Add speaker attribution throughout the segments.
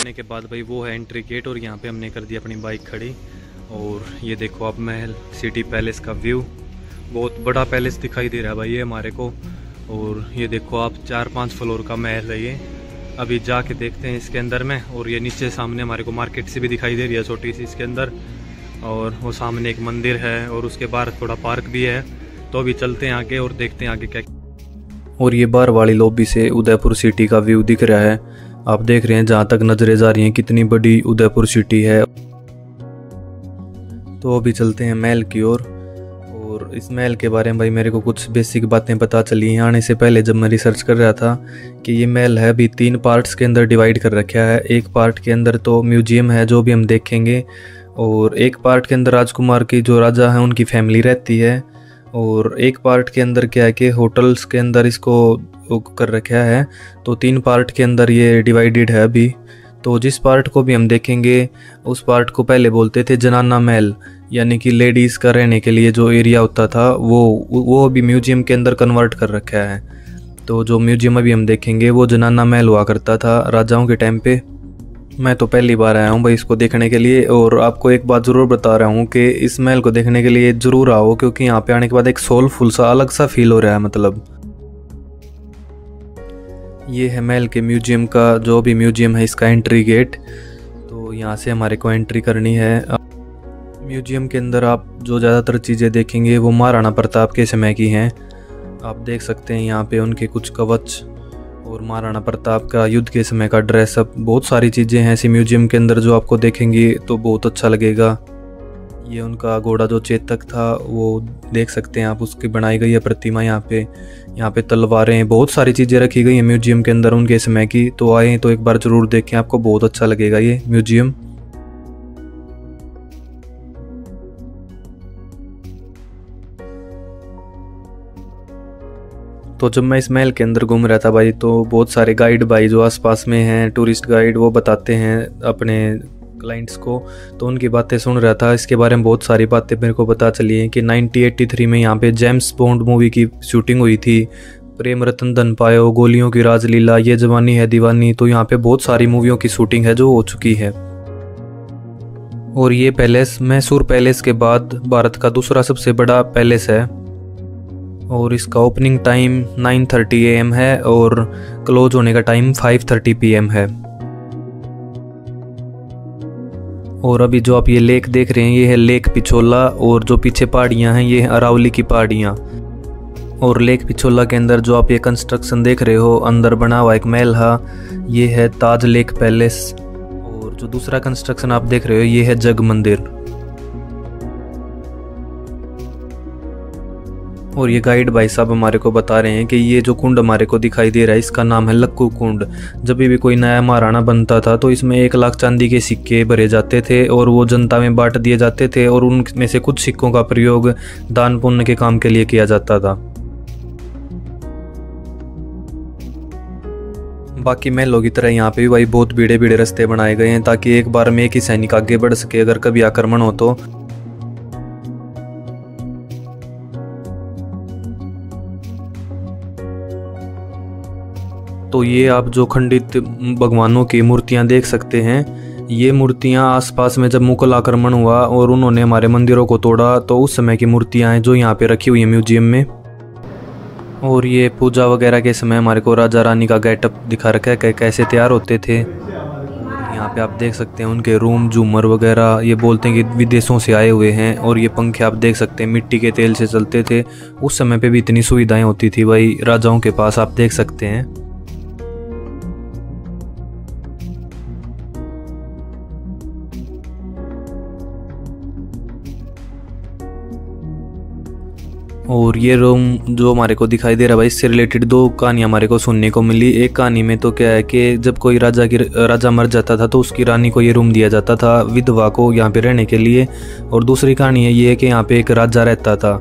Speaker 1: करने के बाद भाई वो है एंट्री गेट, और यहाँ पे हमने कर दी अपनी बाइक खड़ी। और ये देखो आप महल सिटी पैलेस का व्यू, बहुत बड़ा पैलेस दिखाई दे रहा है भाई ये हमारे को। और ये देखो आप 4-5 फ्लोर का महल है ये। अभी जाके देखते हैं इसके अंदर में। और ये नीचे सामने हमारे को मार्केट से भी दिखाई दे रही है छोटी सी इसके अंदर, और वो सामने एक मंदिर है और उसके बाहर थोड़ा पार्क भी है। तो अभी चलते हैं आगे और देखते हैं आगे क्या। और ये बाहर वाली लॉबी से उदयपुर सिटी का व्यू दिख रहा है। आप देख रहे हैं जहाँ तक नजरें जा रही हैं कितनी बड़ी उदयपुर सिटी है। तो अभी चलते हैं महल की ओर। और इस महल के बारे में भाई मेरे को कुछ बेसिक बातें पता चली हैं आने से पहले जब मैं रिसर्च कर रहा था, कि ये महल है अभी 3 पार्ट्स के अंदर डिवाइड कर रखा है। एक पार्ट के अंदर तो म्यूजियम है जो भी हम देखेंगे, और एक पार्ट के अंदर राजकुमार की जो राजा हैं उनकी फैमिली रहती है, और एक पार्ट के अंदर क्या है कि होटल्स के अंदर इसको कर रखा है। तो 3 पार्ट के अंदर ये डिवाइडेड है अभी। तो जिस पार्ट को भी हम देखेंगे उस पार्ट को पहले बोलते थे जनाना महल, यानी कि लेडीज़ का रहने के लिए जो एरिया होता था वो अभी म्यूजियम के अंदर कन्वर्ट कर रखा है। तो जो म्यूजियम अभी हम देखेंगे वो जनाना महल हुआ करता था राजाओं के टाइम पे। मैं तो पहली बार आया हूँ भाई इसको देखने के लिए, और आपको एक बात ज़रूर बता रहा हूँ कि इस महल को देखने के लिए ज़रूर आओ, क्योंकि यहाँ पे आने के बाद एक सोलफुल सा अलग सा फील हो रहा है। मतलब ये है महल के म्यूजियम का, जो भी म्यूजियम है इसका एंट्री गेट। तो यहाँ से हमारे को एंट्री करनी है। म्यूजियम के अंदर आप जो ज़्यादातर चीज़ें देखेंगे वो महाराणा प्रताप के समय की हैं। आप देख सकते हैं यहाँ पे उनके कुछ कवच और महाराणा प्रताप का युद्ध के समय का ड्रेसअप, बहुत सारी चीज़ें हैं ऐसी म्यूजियम के अंदर जो आपको देखेंगे तो बहुत अच्छा लगेगा। ये उनका घोड़ा जो चेतक था वो देख सकते हैं आप, उसकी बनाई गई है प्रतिमा यहाँ पे तलवारें, बहुत सारी चीज़ें रखी गई हैं म्यूजियम के अंदर उनके समय की। तो आए तो एक बार ज़रूर देखें, आपको बहुत अच्छा लगेगा ये म्यूजियम। तो जब मैं इस महल के अंदर घूम रहा था भाई, तो बहुत सारे गाइड भाई जो आसपास में हैं, टूरिस्ट गाइड, वो बताते हैं अपने क्लाइंट्स को। तो उनकी बातें सुन रहा था। इसके बारे में बहुत सारी बातें मेरे को पता चली हैं कि 1983 में यहाँ पे जेम्स बॉन्ड मूवी की शूटिंग हुई थी। प्रेम रतन धन पायो, गोलियों की राजलीला, ये जवानी है दीवानी, तो यहाँ पे बहुत सारी मूवियों की शूटिंग है जो हो चुकी है। और ये पैलेस मैसूर पैलेस के बाद भारत का दूसरा सबसे बड़ा पैलेस है, और इसका ओपनिंग टाइम 9:30 AM है और क्लोज होने का टाइम 5:30 PM है। और अभी जो आप ये लेक देख रहे हैं ये है लेक पिछोला, और जो पीछे पहाड़ियाँ हैं ये है अरावली की पहाड़ियाँ। और लेक पिछोला के अंदर जो आप ये कंस्ट्रक्शन देख रहे हो अंदर बना हुआ एक महल है, ये है ताज लेक पैलेस। और जो दूसरा कंस्ट्रक्शन आप देख रहे हो ये है जग मंदिर। और ये गाइड भाई साहब हमारे को बता रहे हैं कि ये जो कुंड हमारे को दिखाई दे रहा है इसका नाम है लक्कू कुंड। जब भी कोई नया महाराणा बनता था तो इसमें 1 लाख चांदी के सिक्के भरे जाते थे और वो जनता में बांट दिए जाते थे, और उनमें से कुछ सिक्कों का प्रयोग दान पुण्य के काम के लिए किया जाता था। बाकी महलों की तरह यहाँ पे भी भाई बहुत बीड़े बीड़े रास्ते बनाए गए हैं ताकि एक बार में एक ही सैनिक आगे बढ़ सके अगर कभी आक्रमण हो तो। तो ये आप जो खंडित भगवानों की मूर्तियां देख सकते हैं, ये मूर्तियां आसपास में जब मुगल आक्रमण हुआ और उन्होंने हमारे मंदिरों को तोड़ा तो उस समय की मूर्तियां हैं जो यहाँ पे रखी हुई हैं म्यूजियम में। और ये पूजा वगैरह के समय हमारे को राजा रानी का गेटअप दिखा रखा है कैसे तैयार होते थे। यहाँ पे आप देख सकते हैं उनके रूम, झूमर वगैरह, ये बोलते हैं कि विदेशों से आए हुए हैं। और ये पंखे आप देख सकते हैं मिट्टी के तेल से चलते थे। उस समय पे भी इतनी सुविधाएं होती थी भाई राजाओं के पास, आप देख सकते हैं। और ये रूम जो हमारे को दिखाई दे रहा है भाई, इससे रिलेटेड 2 कहानियाँ हमारे को सुनने को मिली। एक कहानी में तो क्या है कि जब कोई राजा मर जाता था तो उसकी रानी को ये रूम दिया जाता था विधवा को यहाँ पे रहने के लिए। और दूसरी कहानी है ये कि यहाँ पे एक राजा रहता था।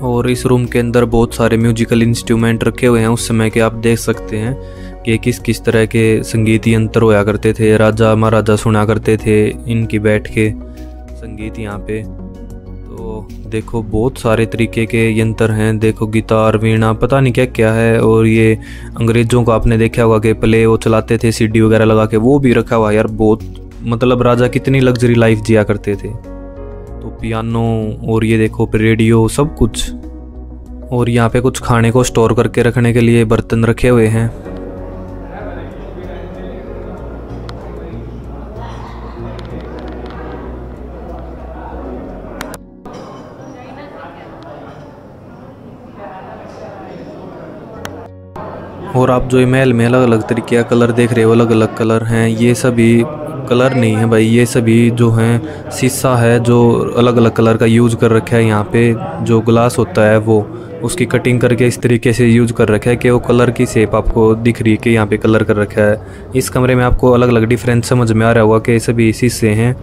Speaker 1: और इस रूम के अंदर बहुत सारे म्यूजिकल इंस्ट्रूमेंट रखे हुए हैं उस समय के, आप देख सकते हैं कि किस किस तरह के संगीत यंत्र होया करते थे। राजा महाराजा सुना करते थे इनकी बैठ के संगीत यहाँ पे। तो देखो बहुत सारे तरीके के यंत्र हैं, देखो गिटार, वीणा, पता नहीं क्या क्या है। और ये अंग्रेज़ों को आपने देखा होगा कि पहले वो चलाते थे सीडी वगैरह लगा के, वो भी रखा हुआ है यार। बहुत मतलब राजा कितनी लग्जरी लाइफ जिया करते थे। तो पियानो, और ये देखो रेडियो, सब कुछ। और यहाँ पे कुछ खाने को स्टोर करके रखने के लिए बर्तन रखे हुए हैं। और आप जो ये महल में अलग अलग तरीके का कलर देख रहे हो, अलग अलग कलर हैं। ये सभी कलर नहीं है भाई, ये सभी जो हैं शीशा है जो अलग अलग कलर का यूज़ कर रखा है। यहाँ पे जो ग्लास होता है वो उसकी कटिंग करके इस तरीके से यूज़ कर रखा है कि वो कलर की शेप आपको दिख रही है कि यहाँ पे कलर कर रखा है। इस कमरे में आपको अलग अलग डिफरेंस समझ में आ रहा होगा कि ये सभी शीशे हैं।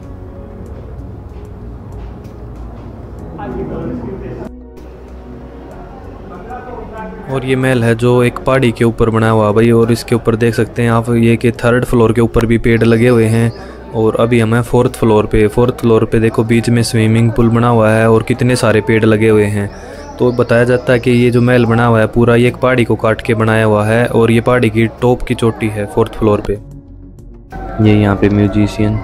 Speaker 1: और ये महल है जो एक पहाड़ी के ऊपर बना हुआ भाई। और इसके ऊपर देख सकते हैं आप ये कि 3rd फ्लोर के ऊपर भी पेड़ लगे हुए हैं। और अभी हम हैं 4th फ्लोर पे। 4th फ्लोर पे देखो बीच में स्विमिंग पूल बना हुआ है और कितने सारे पेड़ लगे हुए हैं। तो बताया जाता है कि ये जो महल बना हुआ है पूरा ये एक पहाड़ी को काट के बनाया हुआ है। और ये पहाड़ी की टॉप की चोटी है 4th फ्लोर पे। ये यहाँ पे म्यूजिशियन।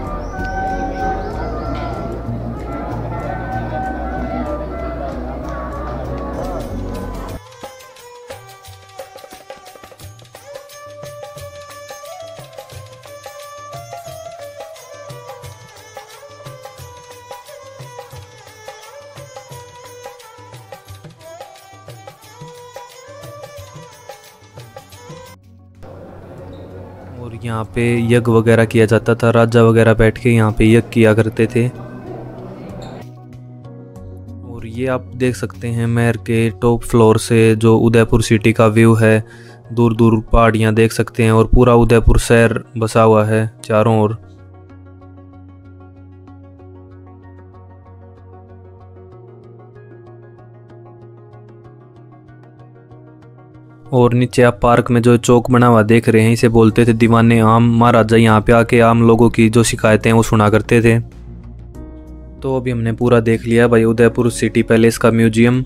Speaker 1: और यहाँ पे यज्ञ वगैरह किया जाता था, राजा वगैरह बैठ के यहाँ पे यज्ञ किया करते थे। और ये आप देख सकते हैं महल के टॉप फ्लोर से जो उदयपुर सिटी का व्यू है, दूर दूर पहाड़ियाँ देख सकते हैं और पूरा उदयपुर शहर बसा हुआ है चारों ओर। और नीचे आप पार्क में जो चौक बना हुआ देख रहे हैं, इसे बोलते थे दीवाने आम। महाराजा यहाँ पे आके आम लोगों की जो शिकायतें हैं वो सुना करते थे। तो अभी हमने पूरा देख लिया भाई उदयपुर सिटी पैलेस का म्यूजियम।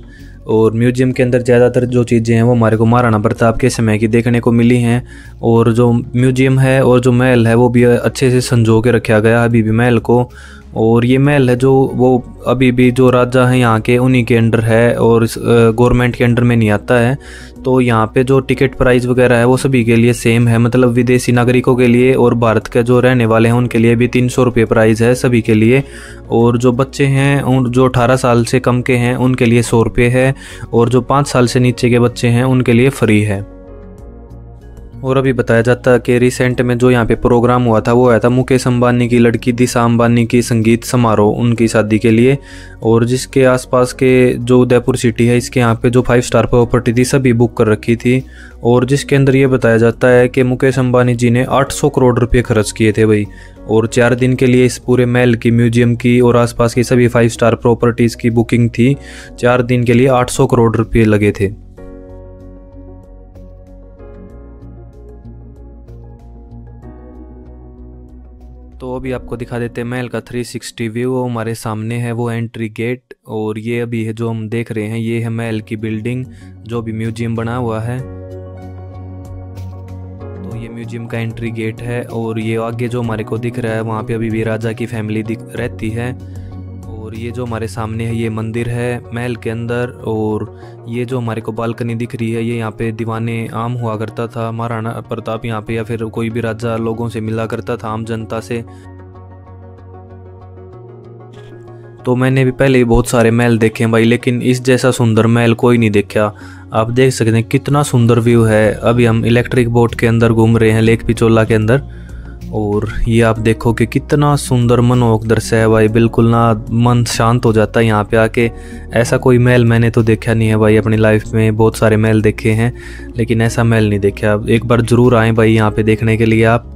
Speaker 1: और म्यूजियम के अंदर ज़्यादातर जो चीज़ें हैं वो हमारे को महाराणा प्रताप के समय की देखने को मिली हैं। और जो म्यूजियम है और जो महल है वो भी अच्छे से संजो के रखा गया अभी भी महल को। और ये महल है जो वो अभी भी जो राजा हैं यहाँ के उन्हीं के अंडर है और गवर्नमेंट के अंडर में नहीं आता है। तो यहाँ पे जो टिकट प्राइस वगैरह है वो सभी के लिए सेम है, मतलब विदेशी नागरिकों के लिए और भारत के जो रहने वाले हैं उनके लिए भी 300 रुपये प्राइस है सभी के लिए। और जो बच्चे हैं उन जो 18 साल से कम के हैं उनके लिए 100 रुपये है। और जो 5 साल से नीचे के बच्चे हैं उनके लिए फ्री है। और अभी बताया जाता है कि रिसेंट में जो यहाँ पे प्रोग्राम हुआ था वो आया था मुकेश अंबानी की लड़की दिशा अंबानी की संगीत समारोह उनकी शादी के लिए। और जिसके आसपास के जो उदयपुर सिटी है इसके यहाँ पे जो 5 स्टार प्रॉपर्टी थी सभी बुक कर रखी थी। और जिसके अंदर ये बताया जाता है कि मुकेश अंबानी जी ने 800 करोड़ रुपये खर्च किए थे भाई। और 4 दिन के लिए इस पूरे महल की, म्यूजियम की और आसपास की सभी 5 स्टार प्रॉपर्टीज़ की बुकिंग थी। 4 दिन के लिए 800 करोड़ रुपये लगे थे। तो अभी आपको दिखा देते हैं महल का 360 व्यू। वो हमारे सामने है वो एंट्री गेट। और ये अभी है जो हम देख रहे हैं ये है महल की बिल्डिंग जो भी म्यूजियम बना हुआ है। तो ये म्यूजियम का एंट्री गेट है। और ये आगे जो हमारे को दिख रहा है वहाँ पे अभी भी राजा की फैमिली रहती है। और ये जो हमारे सामने है ये मंदिर है महल के अंदर। और ये जो हमारे को बालकनी दिख रही है ये यहाँ पे दीवाने आम हुआ करता था। महाराणा प्रताप यहाँ पे या फिर कोई भी राजा लोगों से मिला करता था, आम जनता से। तो मैंने भी पहले ही बहुत सारे महल देखे हैं भाई, लेकिन इस जैसा सुंदर महल कोई नहीं देखा। आप देख सकते हैं कितना सुंदर व्यू है। अभी हम इलेक्ट्रिक बोट के अंदर घूम रहे हैं लेक पिचोला के अंदर। और ये आप देखो कि कितना सुंदर मनोहक दृश्य है भाई, बिल्कुल ना मन शांत हो जाता है यहाँ पे आके। ऐसा कोई महल मैंने तो देखा नहीं है भाई अपनी लाइफ में। बहुत सारे महल देखे हैं लेकिन ऐसा महल नहीं देखा। एक बार ज़रूर आएँ भाई यहाँ पे देखने के लिए आप।